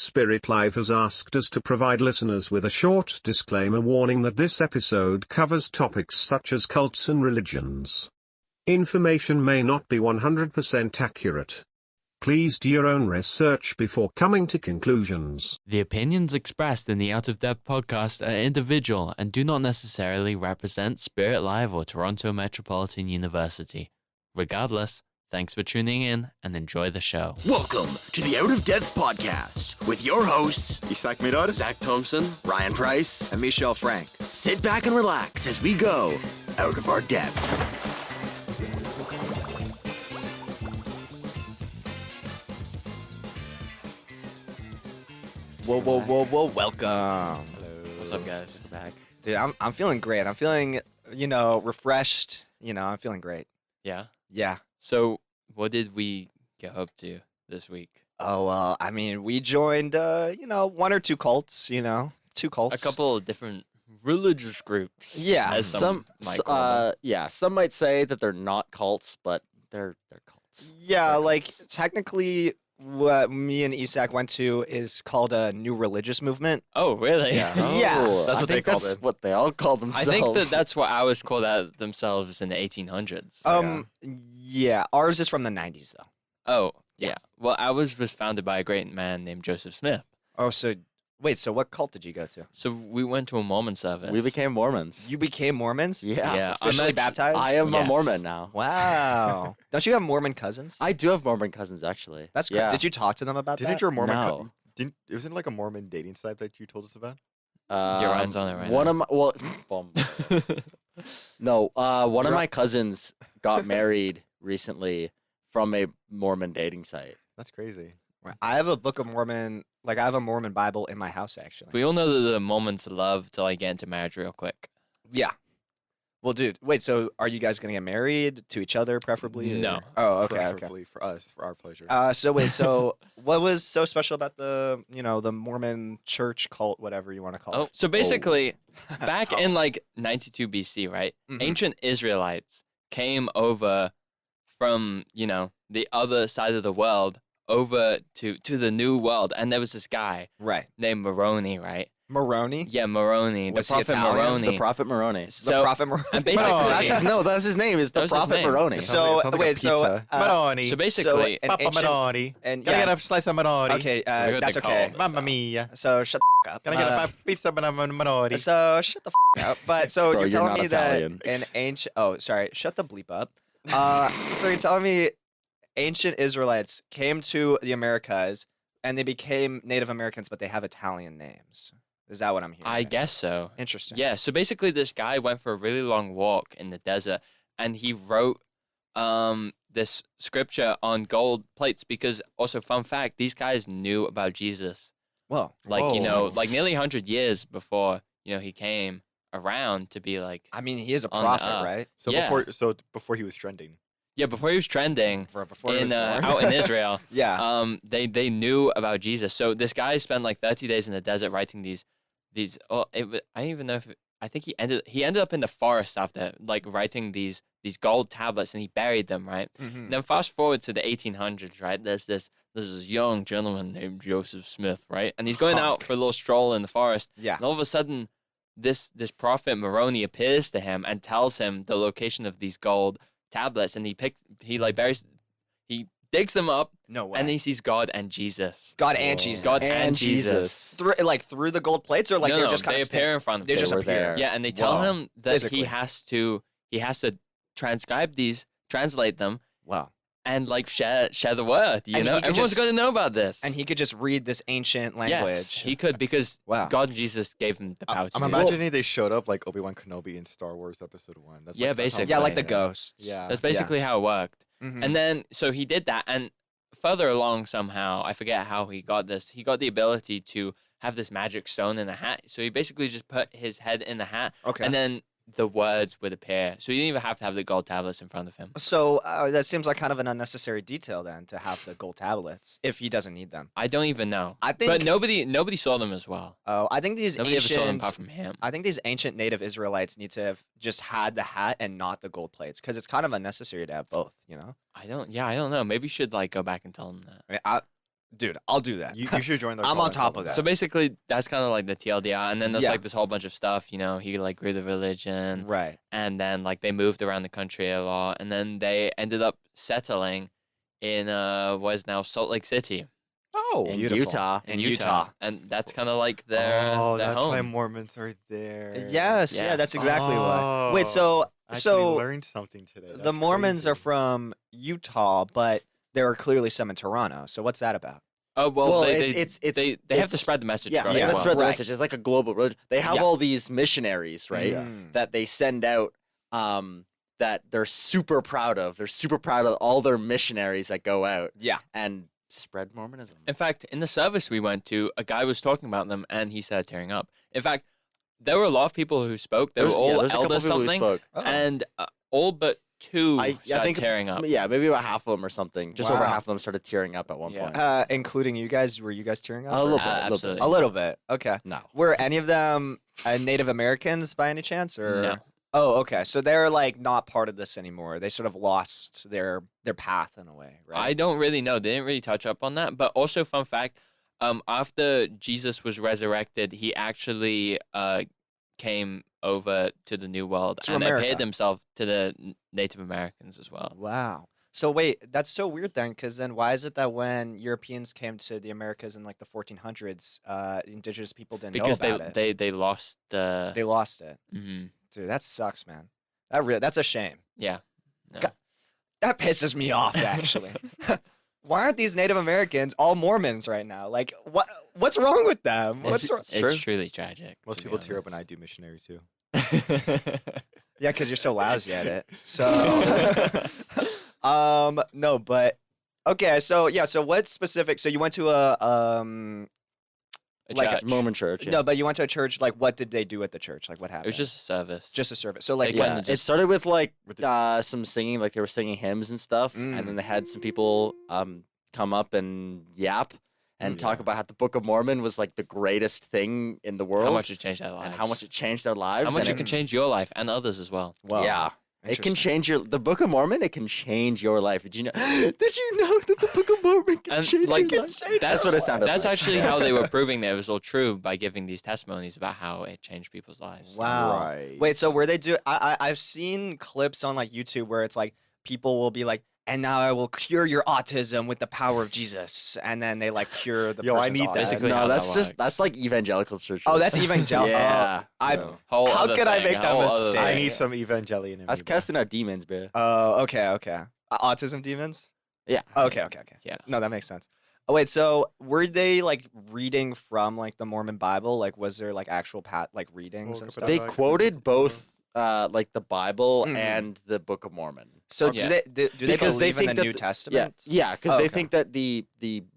Spirit Live has asked us to provide listeners with a short disclaimer warning that this episode covers topics such as cults and religions. Information may not be 100% accurate. Please do your own research before coming to conclusions. The opinions expressed in the Out of Depth podcast are individual and do not necessarily represent Spirit Live or Toronto Metropolitan University. Regardless, thanks for tuning in and enjoy the show. Welcome to the Out of Depth podcast with your hosts, Isak Mirar, Zach Thompson. Ryan Price. and Michelle Frank. Sit back and relax as we go out of our depth. Whoa, welcome. What's up, guys? Back. Dude, I'm feeling great. I'm feeling, refreshed. I'm feeling great. Yeah? Yeah. So, what did we get up to this week? Oh, well, we joined, one or two cults, two cults. A couple of different religious groups. Yeah. as Some, might call them. some might say that they're not cults, but they're cults. Yeah, They're like, cults. technically, what me and Isak went to is called a new religious movement. Oh, really? Yeah. Oh, that's I what they think called that's it. what they all call I themselves. think that's what ours called out themselves in the 1800s. Yeah, ours is from the 90s, though. Oh, Yeah. yeah. Well, ours was founded by a great man named Joseph Smith. Oh, so, wait, so what cult did you go to? So we went to a Mormon service. We became Mormons. You became Mormons? Yeah. Yeah. I'm Officially actu- baptized? I am a Yes. Mormon now. Wow. Don't you have Mormon cousins? I do have Mormon cousins, actually. That's good. yeah. Did you talk to them about Didn't that? your Mormon No. isn't it like a Mormon dating site that you told us about? Your eyes on it right one now. of my well, boom. No, one of You're- my cousins got married recently from a Mormon dating site. That's crazy. Right. I have a Book of Mormon, I have a Mormon Bible in my house, actually. We all know that the Mormons love to get into marriage real quick. Yeah. Well, dude, wait, so are you guys going to get married to each other, preferably? No. or- Oh, okay, okay. Preferably for us, for our pleasure. So wait, so what was so special about the, the Mormon church cult, whatever you want to call Oh, it? so basically, back in 92 BC, right? Mhm. Ancient Israelites came over from, the other side of the world over to the new world. And there was this guy Right. named Moroni, right? Moroni? Yeah, Moroni, the Was he prophet Italian? Moroni. The Prophet Moroni. The So, Prophet Moroni. and basically, That's his name. Is the That was his Prophet name. Moroni. So, wait, so, Maroni. so basically, an Papa ancient- Maroni. and Can I yeah, get a slice of Maroni? okay, We heard that's the okay. call. Mamma mia. So shut the up. Can I get a pizza of Maroni? So shut the up. But so Bro, you're you're telling not me Italian. that an ancient shut the bleep up. So you're telling me ancient Israelites came to the Americas and they became Native Americans, but they have Italian names. Is that what I'm hearing? I guess so. Interesting. Yeah, so basically this guy went for a really long walk in the desert and he wrote this scripture on gold plates because also fun fact, these guys knew about Jesus. Well, Whoa, Like nearly 100 years before, he came around to be like I mean, he is a On the prophet, up. right? So Yeah. before he was trending. yeah, before he was trending Before he was born. out in Israel. Yeah. They knew about Jesus. So this guy spent like 30 days in the desert writing these I don't even know if I think he ended up in the forest after like writing these gold tablets and he buried them, right? Mhm. And then fast forward to the 1800s, right? There's this young gentleman named Joseph Smith, right? And he's going out for a little stroll in the forest. Yeah. And all of a sudden this prophet Moroni appears to him and tells him the location of these gold tablets and he digs them up No way. and he sees God and Jesus. God and Jesus. God and, And Jesus. Through the gold plates, or like no, they're no, just kind they of appear in front of They him. just were appear. there. Yeah, and they tell Wow. him that Physically. he has to translate them, Wow. and like share the word. You And know, he could everyone's just- going to know about this. And he could just read this ancient language. Yes, he could because Wow. God and Jesus gave him the power to I'm do it. imagining they showed up like Obi-Wan Kenobi in Star Wars Episode 1. That's Yeah, like, that's how- basically. Yeah, like the Yeah. ghosts. Yeah. That's basically how it worked. Mhm. And then so he did that, and further along somehow, I forget how he got this. He got the ability to have this magic stone in a hat. So he basically just put his head in the hat, Okay. and then the words would appear. So you didn't even have to have the gold tablets in front of him. So that seems like kind of an unnecessary detail then to have the gold tablets if he doesn't need them. I don't even know. I think. But nobody saw them as well. I think these Nobody ever saw them ancient. apart from him. I think these ancient native Israelites need to have just had the hat and not the gold plates because it's kind of unnecessary to have both. You know. I don't know. Maybe you should like go back and tell them that. I mean, Dude, I'll do that. You should join the. I'm on top of that. So basically, that's kind of like the TLDR, and then there's Yeah. like this whole bunch of stuff. You know, he like grew the religion, Right. and then like they moved around the country a lot, and then they ended up settling in what is now Salt Lake City Oh, In beautiful. Utah. in Utah, and that's kind of like their Oh, their that's home. why Mormons are there. Yes, yeah, Yeah. that's exactly why. Wait, Oh, I actually so learned something today. the That's Mormons are crazy. from Utah, but there are clearly some in Toronto. So what's that about? Oh well, Well, they it's they have to it's- spread the message. Yeah, across they the gotta world. spread the Right. message. It's like a global religion. They have Yeah. all these missionaries, right? Mm. That they send out. That they're super proud of. They're super proud of all their missionaries that go out Yeah. and spread Mormonism. In fact, in the service we went to, a guy was talking about them, and he started tearing up. In fact, there were a lot of people who spoke. They were all there's a couple elders people who something, spoke. and all but two I started think tearing up. Yeah, maybe about half of them or something. Just over Wow. half of them started tearing up at one point. Including you guys. Were you guys tearing up? A or- little bit, absolutely. A little bit. Okay. No. Were any of them Native Americans by any chance, or No. Oh, okay. So they're like not part of this anymore. They sort of lost their path in a way, right? I don't really know. They didn't really touch up on that. But also, fun fact: after Jesus was resurrected, he actually came over to the New World To and America. appeared himself to the Native Americans as well. Wow. So wait, that's so weird then, because then why is it that when Europeans came to the Americas in like the 1400s, indigenous people didn't Because know about they lost the. they lost it? Mhm. Dude, that sucks, man. That's a shame. Yeah. No. God, that pisses me off, actually. Why aren't these Native Americans all Mormons right now? Like, what's wrong with them? It's, What's wrong? it's true. truly tragic. Most to be people tear up when I honest. do missionary too. Yeah, because you're so lousy at it. So, no, but okay. So yeah. So what specific? So you went to a A like a- church. Mormon church. Yeah. no, but you went to a church. Like, what did they do at the church? Like, what happened? It was just a service. just a service. So like, They what- kinda It just- started with like With the- some singing, like they were singing hymns and stuff, and then they had some people come up and yap and talk Yeah. about how the Book of Mormon was like the greatest thing in the world, how much it changed their lives. and how much it changed their lives, How much and it can change your life and others as well. well, yeah, it can interesting. change the Book of Mormon. It can change your life. Did you know? Did you know that the Book of Mormon can And, change like, your life? That's what it sounded That's like. actually how they were proving that it was all true by giving these testimonies about how it changed people's lives. Wow. Right. Wait, so where they do? I've seen clips on like YouTube where it's like people will be like, "And now I will cure your autism with the power of Jesus," and then they like cure the Yo, I person's need that. autism. Basically how No, that's that just works. that's like evangelical churches. Oh, that's evangelical. Yeah. I- no. Whole How other could I thing, make a that whole other mistake? I thing. need some evangelion in That's me, bro. casting out demons, bro. Oh, okay. Autism demons. Yeah. Okay. Yeah. No, that makes sense. Oh wait, so were they like reading from like the Mormon Bible? Like, was there like actual readings and Woke stuff? up They Like, quoted both like the Bible Mhm. and the Book of Mormon. So Yeah. do they Because they believe in think the that New the- Testament? Yeah, because Oh, they okay. think that the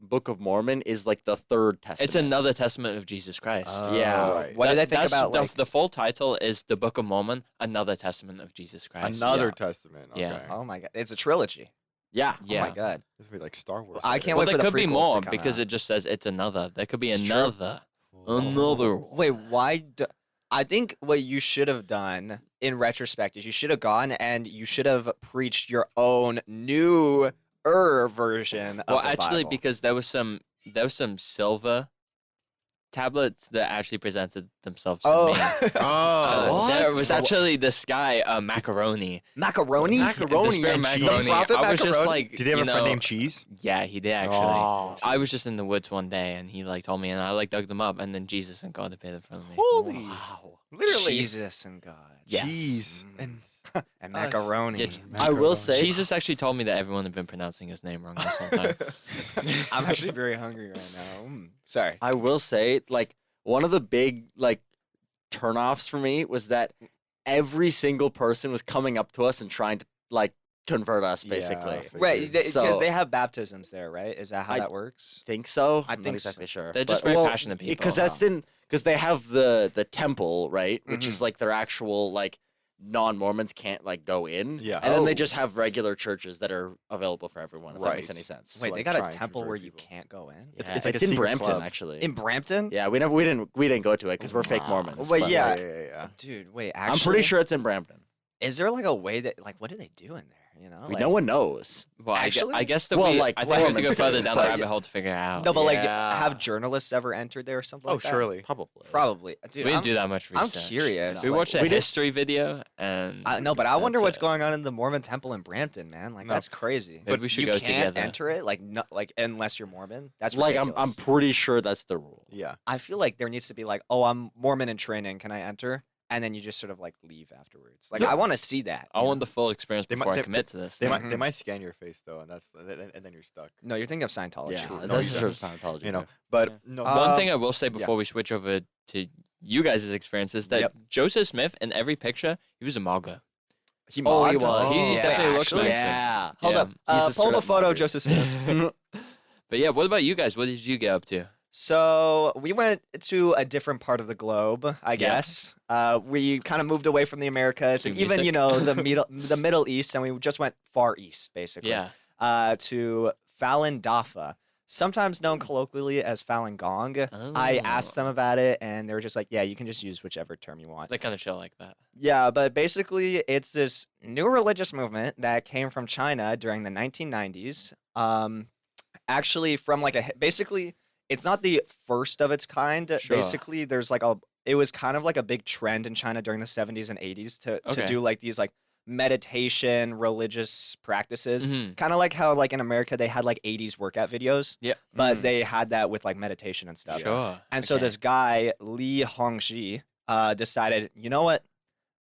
Book of Mormon is like the third testament. It's another testament of Jesus Christ. Yeah. Right. What do they think That's about the, like? the full title is the Book of Mormon, another testament of Jesus Christ. Another yeah. testament. Okay. Yeah. Oh my god, it's a trilogy. Yeah. Yeah. Oh my god. This would be like Star Wars. I can't Well, wait there for the could be prequels more to come because out. it just says it's another. There could be It's true. another. Another one. Wait, why? I think what you should have done in retrospect is you should have gone and you should have preached your own newer version of Well, the actually, Bible. because there was some silver tablets that actually presented themselves to me. Oh, There What? was actually this guy, Macaroni. macaroni. The Macaroni spirit and cheese. macaroni. Prophet I was just Macaroni? like, did he have you a friend know, named Cheese? Yeah, he did actually. Oh, I was just in the woods one day, and he like told me, and I like dug them up, and then Jesus and God appeared in front of me. Holy. Wow. Literally. Jesus and God. Yes. Cheese. And macaroni. Yeah, I will say, Jesus actually told me that everyone had been pronouncing his name wrong this whole time. I'm actually very hungry right now. Sorry. I will say, like one of the big like turnoffs for me was that every single person was coming up to us and trying to like convert us, Yeah, basically. I figured. Right, because So- they have baptisms there, right? Is that how I- that works? Think so? I I'm think not exactly sure. They're just But- very well, passionate people. Because that's because they have the temple, right? Which is Mhm. like their actual like non-Mormons can't like go in. Yeah. And then they Oh. just have regular churches that are available for everyone. If that makes Right. any sense. Wait, like, they got try a and temple convert where you people. can't go in? Yeah, It's like a in secret Brampton club. actually. In Brampton? Yeah, we didn't go to it because we're fake Wow. Mormons. Wait, but yeah. Yeah. Dude, wait, actually. I'm pretty sure it's in Brampton. Is there like a way that, like, what do they do in there? You know, No one knows. Well, Actually? I guess that Well, we. like, I think we have to go Mormons further do, down the but rabbit yeah. hole to figure it out. no, but like, Yeah. have journalists ever entered there or something Oh, like that? surely. Probably. Probably. Dude, we didn't I'm, do that much I'm research. curious. We like, watched a we did- history video, and No, but I wonder that's what's it. going on in the Mormon temple in Brampton, man. Like No. that's crazy. Maybe we should you go can't together. enter it, like no, like unless you're Mormon. That's Like ridiculous. I'm pretty sure that's the rule. Yeah. I feel like there needs to be like, oh, I'm Mormon in training. Can I enter? And then you just sort of like leave afterwards. Like Yeah. I want to see that. I you want know? the full experience They might- before I they- commit to this. They thing. might they might scan your face though, and then you're stuck. No, you're thinking of Scientology. Yeah, True. No, that's you sure don't. Scientology. You know, yeah. but Yeah. no. One thing I will say yeah. before we switch over to you guys' experience is that Yep. Joseph Smith in every picture he was a MAGA. He Oh, he mocked was. us. He Yeah, definitely looks actually. like it. Yeah. Hold Yeah. up. He's a Pull up a straight up photo of mugger. Joseph Smith. But yeah, what about you guys? What did you get up to? So we went to a different part of the globe, I guess. We kind of moved away from the Americas and Too even, music. the Middle East, and we just went far east, basically. Yeah. To Falun Dafa, sometimes known colloquially as Falun Gong. I asked them about it, and they were just like, "Yeah, you can just use whichever term you want." They kind of show like that. Yeah, but basically, it's this new religious movement that came from China during the 1990s. Actually, from like basically, it's not the first of its kind. Sure. Basically, there's like it was kind of like a big trend in China during the 70s and 80s to Okay. do like these like meditation religious practices. Mhm. Kind of like how like in America they had like 80s workout videos, Yeah. but Mm. they had that with like meditation and stuff. Sure. And so Okay. this guy, Li Hongzhi, decided, you know what?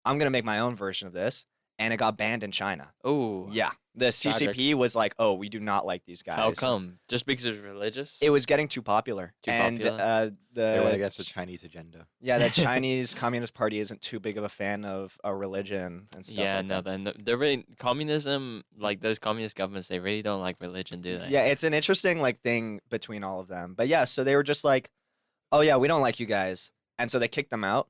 I'm going to make my own version of this. And it got banned in China. Oh. Yeah. The CCP was like, oh, we do not like these guys. How come? Just because it's religious? It was getting too popular. Too and, popular? They went the against the Chinese agenda. yeah, the Chinese Communist Party isn't too big of a fan of a religion and stuff. Yeah, like no, that. then they're really communism. Like those communist governments, they really don't like religion, do they? Yeah, it's an interesting like thing between all of them. But yeah, so they were just like, oh yeah, we don't like you guys, and so they kicked them out.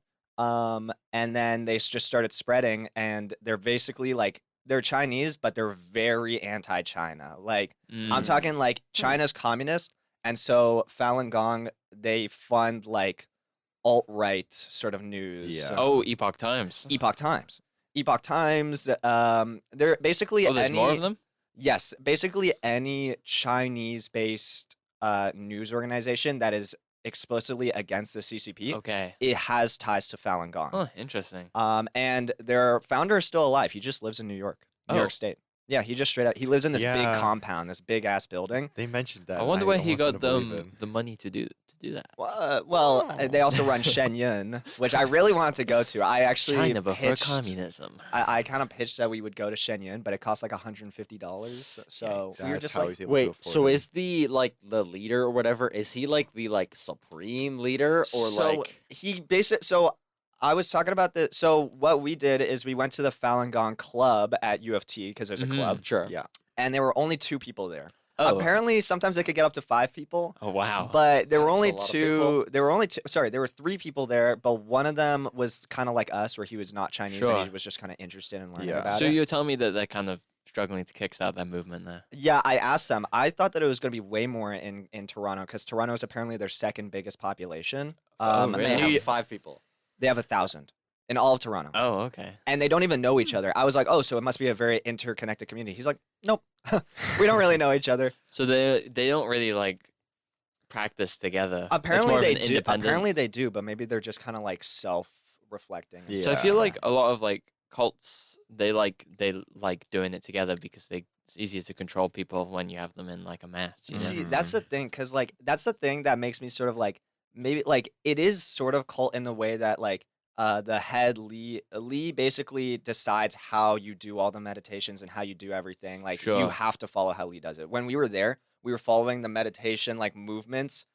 And then they just started spreading, and they're basically like they're Chinese, but they're very anti-China. Like I'm Mm. talking like China's communist, and so Falun Gong they fund like alt-right sort of news. Yeah. Oh, Epoch Times. Epoch Times. Epoch Times. They're basically Oh, there's any, more of them? Yes, basically any Chinese-based news organization that is explicitly against the CCP, Okay. it has ties to Falun Gong. Oh, interesting. And their founder is still alive. He just lives in New York, New Oh. York State. Yeah, he just straight up. He lives in this big Yeah. compound, this big ass building. They mentioned that. I wonder where he almost got didn't believe them it. the money to do that. They also run Shenyun, which I really wanted to go to. I actually China before pitched, communism. I kind of pitched that we would go to Shenyun, but it cost like $150. So we were That's just how like, he's able to Wait, afford so it. is the the leader or whatever? Is he like the supreme leader or so like? he basically. So I was talking about the. So what we did is we went to the Falun Gong club at U of T because there's a Mhm. club, Sure. Yeah. and there were only 2 people there. Oh. Apparently, sometimes they could get up to 5 people. Oh wow. But there were That's a only lot of 2. people. There were only 2. Sorry, there were 3 people there, but one of them was kind of like us, where he was not Chinese and Sure. he was just kind of interested in learning Yeah. about so it. you're telling me that they're kind of struggling to kickstart that movement there? Yeah, I asked them. I thought that it was going to be way more in Toronto because Toronto is apparently their second biggest population. Oh, And really? they have 5 people. They have 1,000 in all of Toronto. Oh, okay. And they don't even know each other. I was like, oh, so it must be a very interconnected community. He's like, nope, we don't really know each other. So they don't really like practice together. It's Apparently more of they an do. independent- Apparently they do, but maybe they're just kind of like self-reflecting. and So I stuff feel like like a lot of like cults, they like doing it together because it's easier to control people when you have them in like a mass. You know? See, that's the thing, because like that's the thing that makes me sort of like maybe like it is sort of cult in the way that like the head Lee basically decides how you do all the meditations and how you do everything. Like you Sure. have to follow how Lee does it. When we were there, we were following the meditation like movements.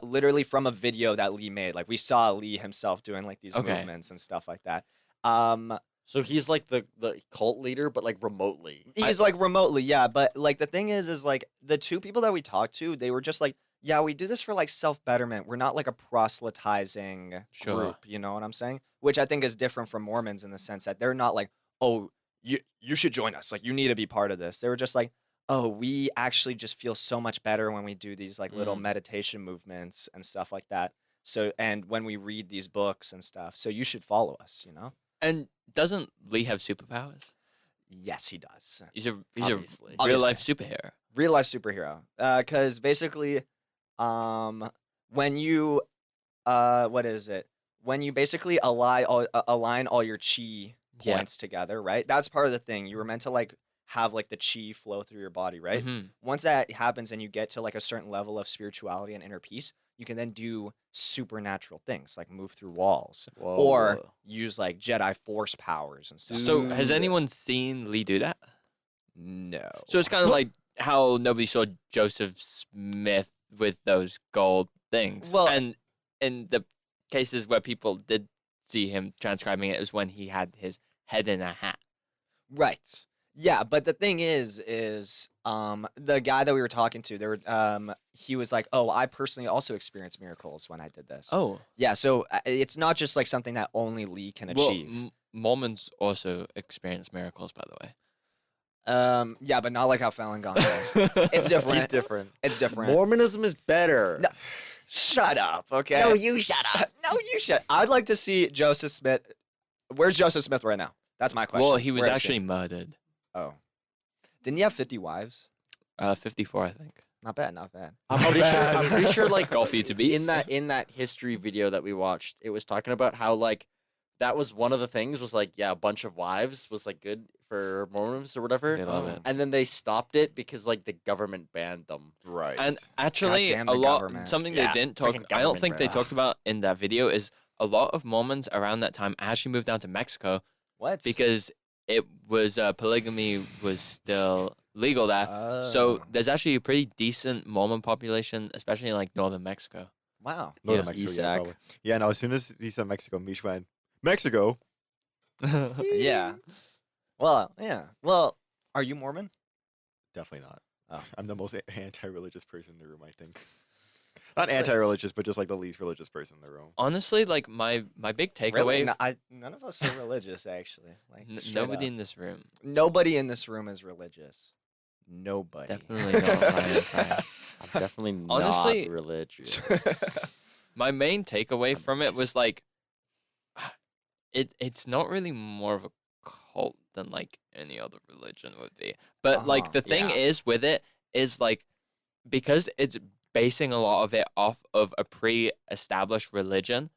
Literally from a video that Lee made. Like we saw Lee himself doing like these Okay. movements and stuff like that. So he's like the cult leader, but like remotely. He's like remotely, yeah. But like the thing is like the 2 people that we talked to, they were just like, yeah, we do this for like self betterment. We're not like a proselytizing Sure. group. You know what I'm saying? Which I think is different from Mormons in the sense that they're not like, oh, you should join us. Like you need to be part of this. They were just like, oh, we actually just feel so much better when we do these like little Mm. meditation movements and stuff like that. So and when we read these books and stuff, so you should follow us. You know? And doesn't Lee have superpowers? Yes, he does. He's a Obviously. real life superhero. Real life superhero. Because basically, when you, what is it? When you basically align all your chi Yeah. points together, right? That's part of the thing. You were meant to like have like the chi flow through your body, right? Mhm. Once that happens and you get to like a certain level of spirituality and inner peace, you can then do supernatural things like move through walls or use like Jedi force powers and stuff. So has Dude. anyone seen Lee do that? No. So it's kind of like how nobody saw Joseph Smith with those gold things. Well- and in the cases where people did see him transcribing it was when he had his head in a hat. Right. Yeah, but the thing is the guy that we were talking to, he was like, "Oh, I personally also experienced miracles when I did this." Oh, Yeah, so it's not just like something that only Lee can well, achieve. Mormons also experience miracles, by the way. Yeah, but not like how Falun Gong does. It's different. He's different. It's different. Mormonism is better. No. Shut up, okay? No, you shut up. No, you shut. I'd like to see Joseph Smith. Where's Joseph Smith right now? That's my question. Well, he was Where is actually murdered. Oh. Didn't he have 50 wives? 54, I think. Not bad, not bad. I'm pretty sure like Goal for you to beat. in that history video that we watched, it was talking about how like that was one of the things was like, yeah, a bunch of wives was like good for Mormons or whatever. They love it. And then they stopped it because like the government banned them. Right. And actually, Goddamn a the lot government. something Yeah, they didn't talk. freaking I don't government, think they bro. talked about in that video is a lot of Mormons around that time actually moved down to Mexico What? because it was polygamy was still legal there. So Oh. there's actually a pretty decent Mormon population, especially in like northern Mexico. Wow. Northern yeah, Mexico, Isaac. yeah, probably. Yeah, no, as soon as he said Mexico, Mish went, Mexico? Yeah. Well, yeah. Well, are you Mormon? Definitely not. Oh. I'm the most anti-religious person in the room, I think. Not It's like- anti-religious, but just like the least religious person in the room. Honestly, like my big takeaway. Really? None of us are religious, actually. Like straight Nobody up. in this room. Nobody in this room is religious. Nobody. Definitely not Ryan Price. I'm definitely Honestly- not religious. My main takeaway I'm from it was just- like it's not really more of a cult than like any other religion would be. But like Uh-huh, the thing yeah. is with it is like because it's basing a lot of it off of a pre-established religion,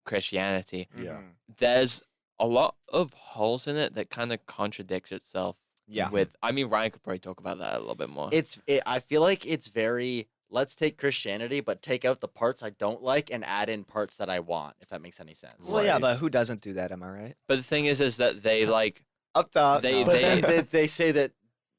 Christianity, Yeah. Mhm. there's a lot of holes in it that kind of contradicts itself Yeah. with I mean Ryan could probably talk about that a little bit more. I feel like it's very let's take Christianity but take out the parts I don't like and add in parts that I want, if that makes any sense. Well, yeah, but Right. who doesn't do that? Am I right? But the thing is that they like Up top. They- no. But then they say that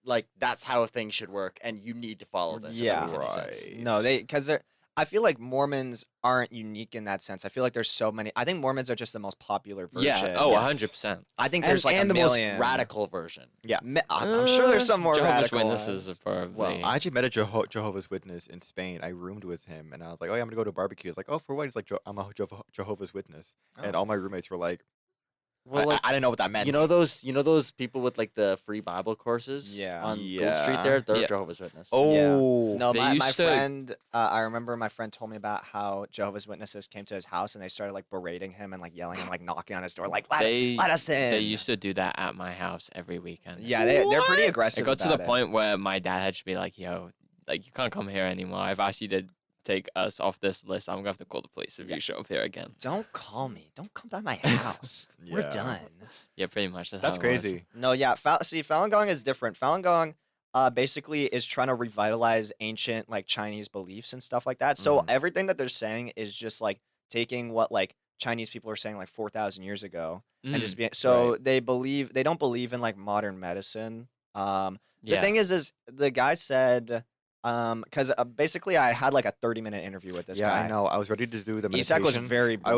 like that's how things should work and you need to follow this. Yeah. if that makes any sense. Right. No, because I feel like Mormons aren't unique in that sense. I feel like there's so many. I think Mormons are just the most popular version. yeah, oh, yes. 100%. I think And, there's like and a the million. most radical version. I'm sure there's some more Jehovah's radical Witnesses ones. are probably. Well, I actually met a Jehovah's Witness in Spain. I roomed with him, and I was like, "Oh, yeah, I'm gonna go to a barbecue." He's like, "Oh, for what?" He's like, "I'm a Jehovah's Witness," and Oh. all my roommates were like, Well, like, I didn't know what that meant." you know those people with like the free Bible courses Yeah. on Gould Street there? They're Yeah. Jehovah's Witness. Oh, No, They my used to- friend, I remember my friend told me about how Jehovah's Witnesses came to his house and they started like berating him and like yelling and like knocking on his door, like, they let us in. they used to do that at my house every weekend. Yeah, they're pretty It aggressive. got to the about it. point where my dad had to be like, "Yo, like you can't come here anymore. I've asked you to take us off this list. I'm gonna have to call the police if you show up here again." Don't call me. Don't come by my house. We're Yeah. done. Yeah, pretty much. that's how it was. crazy. No, yeah. See, Falun Gong is different. Falun Gong basically is trying to revitalize ancient like Chinese beliefs and stuff like that. So Mhm. everything that they're saying is just like taking what like Chinese people are saying like 4,000 years ago and just being so they don't believe in like modern medicine. The Yeah. thing is the guy said because basically I had like a 30-minute interview with this Yeah, guy. I know. I was ready to do the Isaac meditation. was very bored.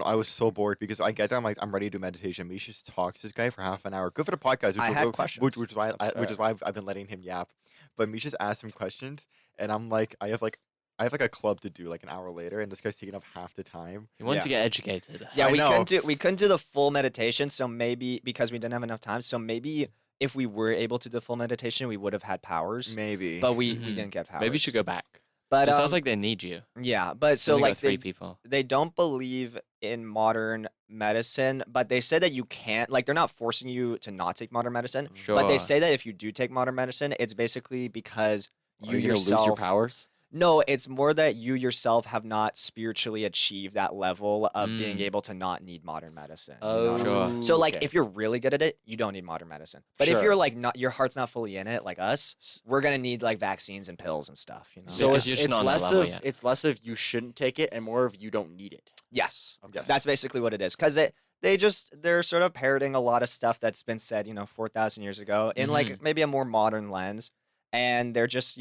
I was so bored because I get there, I'm like, I'm ready to do meditation. Mish just talks to this guy for half an hour. Good for the podcast. Which I is- had which- questions. Which is why That's which is fair. why I've been letting him yap. But Mish just asked him questions, and I'm like, I have like a club to do like an hour later, and this guy's taking up half the time. He wanted Yeah. to get educated. Yeah, I we know. couldn't do the full meditation, so maybe because we didn't have enough time, so maybe if we were able to do the full meditation, we would have had powers. Maybe. But we Mhm. didn't get powers. Maybe you should go back. But It sounds like they need you. yeah, but so Only got like 3 people. they don't believe in modern medicine, but they say that you can't, like, they're not forcing you to not take modern medicine, Sure. but they say that if you do take modern medicine, it's basically because Are you you gonna yourself lose your powers? No, it's more that you yourself have not spiritually achieved that level of being Mm. able to not need modern medicine. You know what I'm Sure. saying? So like okay. if you're really good at it, you don't need modern medicine. But if Sure. you're like not your heart's not fully in it, like us, we're gonna need like vaccines and pills and stuff, you know? So because it's, you're just it's not on that less level of yet. it's less of you shouldn't take it and more of you don't need it. Yes. Yes. That's basically what it is. Because they're sort of parroting a lot of stuff that's been said, 4,000 years ago in like maybe a more modern lens. And they're just,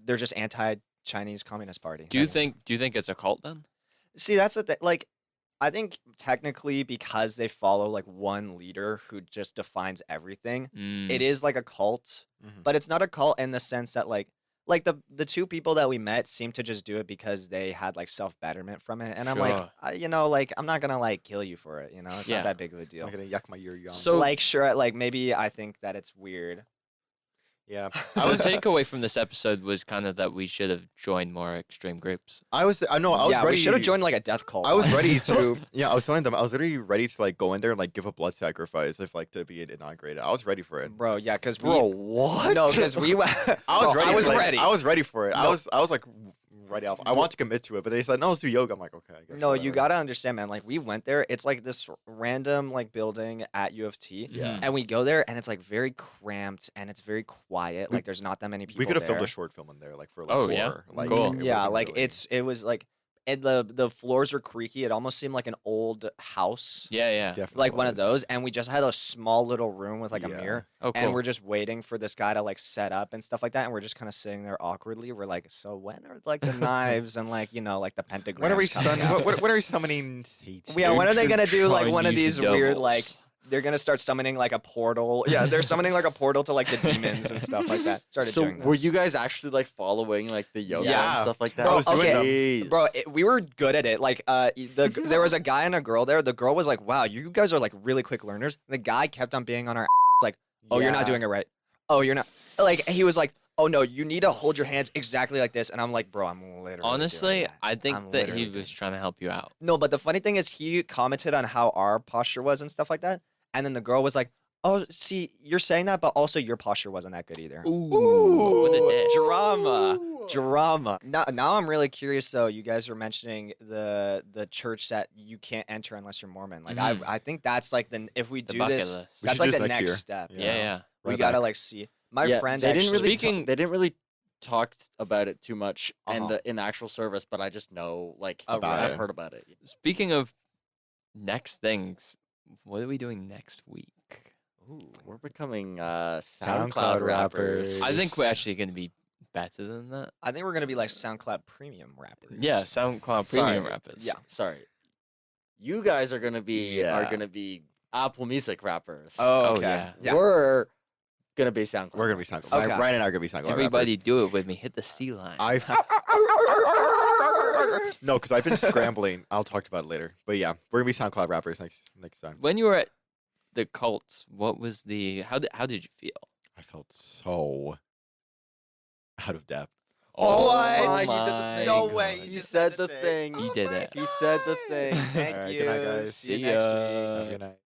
they're just anti-Chinese Communist Party. Do you That's- think it's a cult then? See, that's the thing. Like, I think technically because they follow like one leader who just defines everything, it is like a cult, Mhm. but it's not a cult in the sense that like the two people that we met seem to just do it because they had like self betterment from it, and I'm like, Sure. like I'm not gonna like kill you for it, it's Yeah. not that big of a I'm deal. not gonna yuck my ear yum. So Like sure, like maybe I think that it's weird. yeah, So the takeaway from this episode was kind of that we should have joined more extreme groups. I was Yeah, ready. we should have joined like a death cult. I was ready honestly. to. Yeah, I was telling them I was literally ready to like go in there and like give a blood sacrifice if like to be inaugurated. I was ready for it. Bro, yeah, because Bro, what? no, because we went. I was ready. I was like, ready. I was ready for it. I No. was like ready off. I want to commit to it, but they said no, let's do yoga. I'm like, okay. I guess No, you whatever. gotta understand, man. Like we went there. It's like this random like building at U of T. Yeah. And we go there, and it's like very cramped, and it's very quiet. We- Like there's not that many people. We could have filmed there. a short film in there, like for like Oh, yeah? horror. Like, Cool. it would've Yeah, been like really- it was like, and the floors were creaky. It almost seemed like an old house, Yeah. definitely like one of was. those. And we just had a small little room with like a Yeah. mirror, Oh, cool. and we're just waiting for this guy to like set up and stuff like that. And we're just kind of sitting there awkwardly. We're like, so when are like the knives and like like the pentagrams? When are we coming out? when are we summoning Satan? Yeah, when are they gonna do like one of Chinese these weird like? devils. They're gonna start summoning like a portal. Yeah, they're summoning like a portal to like the demons and stuff like that. Started So doing this. were you guys actually like following like the yoga and Yeah. stuff like that? Bro, I was doing them. Jeez. Bro, we were good at it. Like, there was a guy and a girl there. The girl was like, "Wow, you guys are like really quick learners." The guy kept on being on our like, "Oh, you're not Yeah. doing it right. Oh, you're not." Like, he was like, "Oh no, you need to hold your hands exactly like this." And I'm like, "Bro, I'm literally." doing Honestly, that." I think I'm that literally he doing was it. trying to help you out. No, but the funny thing is, he commented on how our posture was and stuff like that, and then the girl was like, "Oh, see, you're saying that, but also your posture wasn't that good either." Ooh, what a dish. Drama. Now I'm really curious though. You guys were mentioning the church that you can't enter unless you're Mormon. Like Mhm. I think that's like if we The do bucket this, list. We that's should like do the this next next year. step. you Yeah, know? yeah. We Right gotta back. like see. My Yeah, friend they didn't actually. really Speaking- they didn't really talk about it too much Uh-huh. in the actual service, but I just know like Oh, About I've it. heard about it. Speaking of next things, what are we doing next week? We're becoming SoundCloud SoundCloud rappers. I think we're actually going to be better than that. I think we're gonna be like SoundCloud premium rappers. Yeah, SoundCloud Sorry. premium rappers. Yeah. Sorry. You guys are gonna be Yeah. Apple Music rappers. Oh, Oh, okay. yeah. We're gonna be SoundCloud. We're gonna be rappers. SoundCloud. Okay. Ryan and I are gonna be SoundCloud. Everybody do it with me. Hit the C line. No, because I've been scrambling. I'll talk about it later. But yeah, we're gonna be SoundCloud rappers next time. When you were at the cult, what was how did you feel? I felt so out of depth. Oh What? my He said the God. thing. No way. He said the thing. He did it. He said the thing. Thank Alright, you. good night, guys. See you See next ya. week. Have a good night.